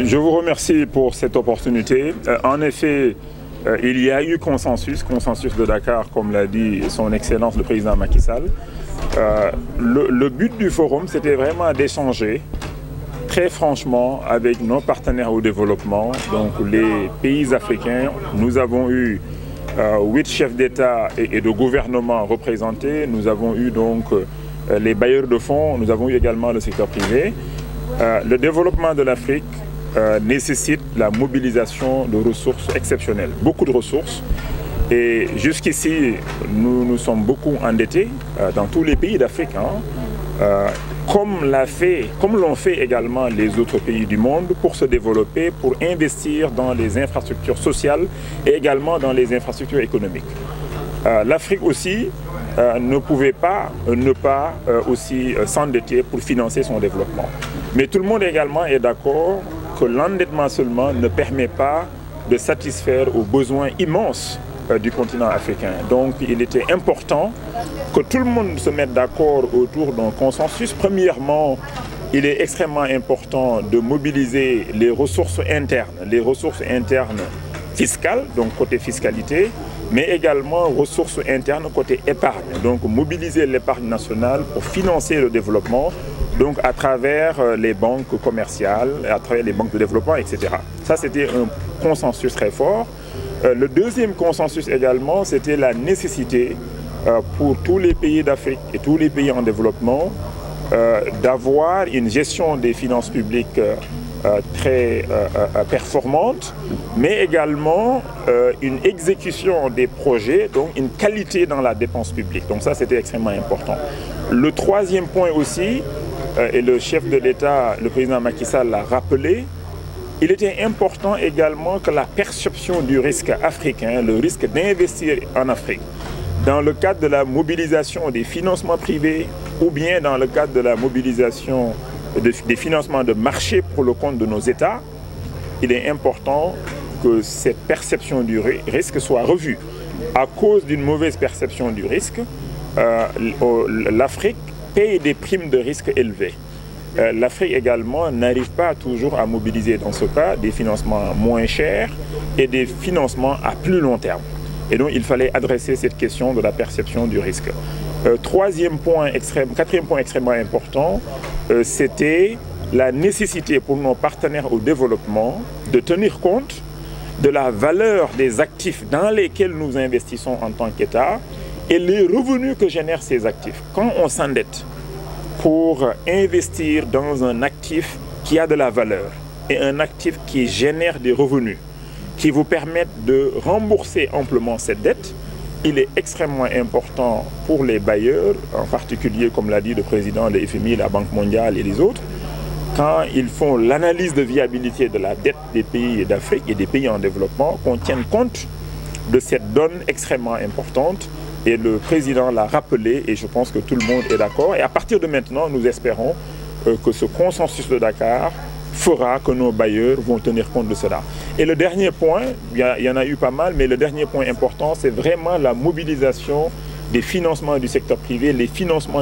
Je vous remercie pour cette opportunité. En effet, il y a eu consensus de Dakar, comme l'a dit son Excellence le Président Macky Sall. Le but du forum, c'était vraiment d'échanger très franchement avec nos partenaires au développement, donc les pays africains. Nous avons eu 8 chefs d'État et de gouvernement représentés. Nous avons eu donc les bailleurs de fonds, nous avons eu également le secteur privé. Le développement de l'Afrique nécessite la mobilisation de ressources exceptionnelles, beaucoup de ressources. Et jusqu'ici, nous nous sommes beaucoup endettés dans tous les pays d'Afrique, comme l'ont fait également les autres pays du monde pour se développer, pour investir dans les infrastructures sociales et également dans les infrastructures économiques. L'Afrique aussi ne pouvait pas ne pas aussi s'endetter pour financer son développement. Mais tout le monde également est d'accord que l'endettement seulement ne permet pas de satisfaire aux besoins immenses du continent africain. Donc il était important que tout le monde se mette d'accord autour d'un consensus. Premièrement, il est extrêmement important de mobiliser les ressources internes fiscales, donc côté fiscalité, mais également ressources internes côté épargne. Donc mobiliser l'épargne nationale pour financer le développement, donc à travers les banques commerciales, à travers les banques de développement, etc. Ça, c'était un consensus très fort. Le deuxième consensus également, c'était la nécessité pour tous les pays d'Afrique et tous les pays en développement d'avoir une gestion des finances publiques très performante, mais également une exécution des projets, donc une qualité dans la dépense publique. Donc ça, c'était extrêmement important. Le troisième point aussi, et le chef de l'État, le président Macky Sall l'a rappelé, il était important également que la perception du risque africain, le risque d'investir en Afrique, dans le cadre de la mobilisation des financements privés ou bien dans le cadre de la mobilisation des financements de marché pour le compte de nos États, il est important que cette perception du risque soit revue. À cause d'une mauvaise perception du risque, l'Afrique paye des primes de risque élevées. L'Afrique également n'arrive pas toujours à mobiliser dans ce cas des financements moins chers et des financements à plus long terme. Et donc il fallait adresser cette question de la perception du risque. Quatrième point extrêmement important, c'était la nécessité pour nos partenaires au développement de tenir compte de la valeur des actifs dans lesquels nous investissons en tant qu'État et les revenus que génèrent ces actifs. Quand on s'endette pour investir dans un actif qui a de la valeur et un actif qui génère des revenus, qui vous permettent de rembourser amplement cette dette, il est extrêmement important pour les bailleurs, en particulier, comme l'a dit le président de FMI, la Banque mondiale et les autres, quand ils font l'analyse de viabilité de la dette des pays d'Afrique et des pays en développement, qu'on tienne compte de cette donne extrêmement importante. Et le président l'a rappelé et je pense que tout le monde est d'accord. Et à partir de maintenant, nous espérons que ce consensus de Dakar fera que nos bailleurs vont tenir compte de cela. Et le dernier point, il y en a eu pas mal, mais le dernier point important, c'est vraiment la mobilisation des financements du secteur privé, les financements